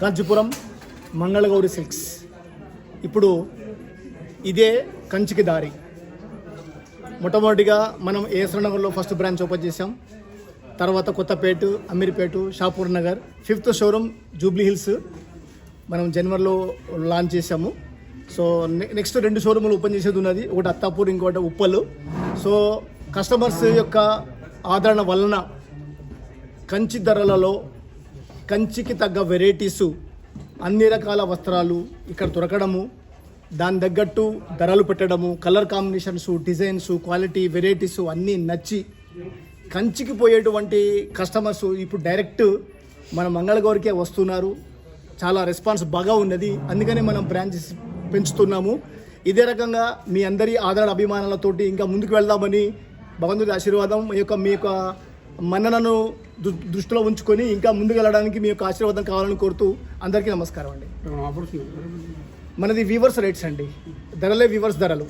Kanchipuram Mangala Gauri silks. ఇప్పుడు ఇదే కంచికి దారి. మొట్టమొదటిగా మనం ఏఎస్ఆర్ నగర్లో ఫస్ట్ బ్రాంచ్ ఓపెన్ చేసాం. తర్వాత కొత్తపేట, అమీర్పేట, షాపూర్ నగర్, 5th షోరూమ్ జూబ్లీ హిల్స్ మనం జనవరిలో లాంచ్ చేసాము. సో నెక్స్ట్ 2 షోరూములు ఓపెన్ చేసేది ఉన్నది, ఒకటి అత్తాపూర్, ఇంకోటి ఉప్పల్. సో కస్టమర్స్ యొక్క ఆదరణ వలన కంచి ధరలలో కంచికి తగ్గ వెరైటీసు, అన్ని రకాల వస్త్రాలు ఇక్కడ దొరకడము, దాని తగ్గట్టు ధరలు పెట్టడము, colour combinations, designs, quality, varieties అన్నీ నచ్చి కంచికి పోయేటువంటి కస్టమర్స్ ఇప్పుడు డైరెక్ట్ మన మంగళగౌరికే వస్తున్నారు. చాలా రెస్పాన్స్ బాగా ఉన్నది, అందుకని మనం బ్రాంచెస్ పెంచుతున్నాము. ఇదే రకంగా మీ అందరి ఆదరణ అభిమానాలతోటి ఇంకా ముందుకు వెళ్దామని భగవంతుడి ఆశీర్వాదం, మీ యొక్క మన్ననను దృష్టిలో ఉంచుకొని ఇంకా ముందుకు వెళ్ళడానికి మీ యొక్క ఆశీర్వాదం కావాలని కోరుతూ అందరికీ నమస్కారం అండి. మనది వీవర్స్ రేట్స్ అండి, ధరలే వీవర్స్ ధరలు.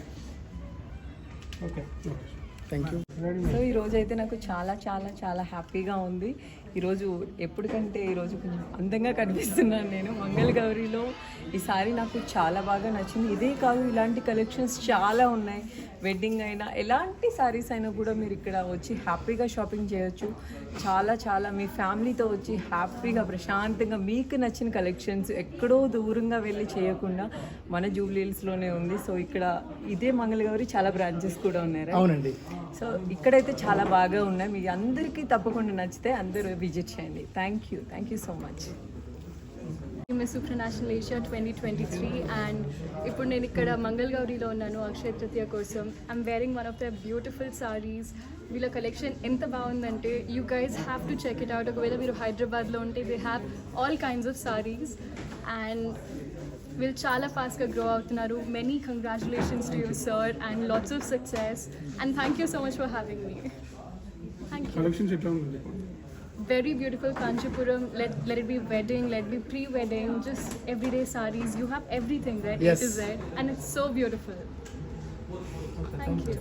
Okay, thank you. సో ఈరోజు అయితే నాకు చాలా చాలా చాలా హ్యాపీగా ఉంది. ఈరోజు ఎప్పటికంటే ఈరోజు కొంచెం అందంగా కనిపిస్తున్నాను నేను. మంగళగౌరిలో ఈ సారీ నాకు చాలా బాగా నచ్చింది. ఇదే కాదు, ఇలాంటి కలెక్షన్స్ చాలా ఉన్నాయి. వెడ్డింగ్ అయినా ఎలాంటి సారీస్ అయినా కూడా మీరు ఇక్కడ వచ్చి హ్యాపీగా షాపింగ్ చేయొచ్చు. చాలా చాలా మీ ఫ్యామిలీతో వచ్చి హ్యాపీగా ప్రశాంతంగా మీకు నచ్చిన కలెక్షన్స్ ఎక్కడో దూరంగా వెళ్ళి చేయకుండా మన జూబ్లీ హిల్స్లోనే ఉంది. సో ఇక్కడ ఇదే మంగళగౌరి చాలా బ్రాంచెస్ కూడా ఉన్నాయి. అవునండి. సో ఇక్కడైతే చాలా బాగా ఉన్నాయి. మీ అందరికీ తప్పకుండా నచ్చితే అందరూ విజిట్ చేయండి. Thank you so much. Miss Supranational Asia 2023 and ఇప్పుడు నేను ఇక్కడ మంగళగౌరిలో ఉన్నాను అక్షయ తృతీయ కోసం. I'm wearing one of the beautiful saris. వీళ్ళ కలెక్షన్ ఎంత బాగుందంటే you guys have to check it out. ఒకవేళ మీరు హైదరాబాద్లో ఉంటే they have all kinds of saris and వీళ్ళు చాలా ఫాస్ట్గా గ్రో అవుతున్నారు. Many congratulations to you sir and lots of success and thank you so much for having me. Thank you. Very beautiful Kanchipuram. Let it be wedding, let it be pre-wedding, just everyday sarees. You have everything there, yes. A to Z, and it's so beautiful. Thank you.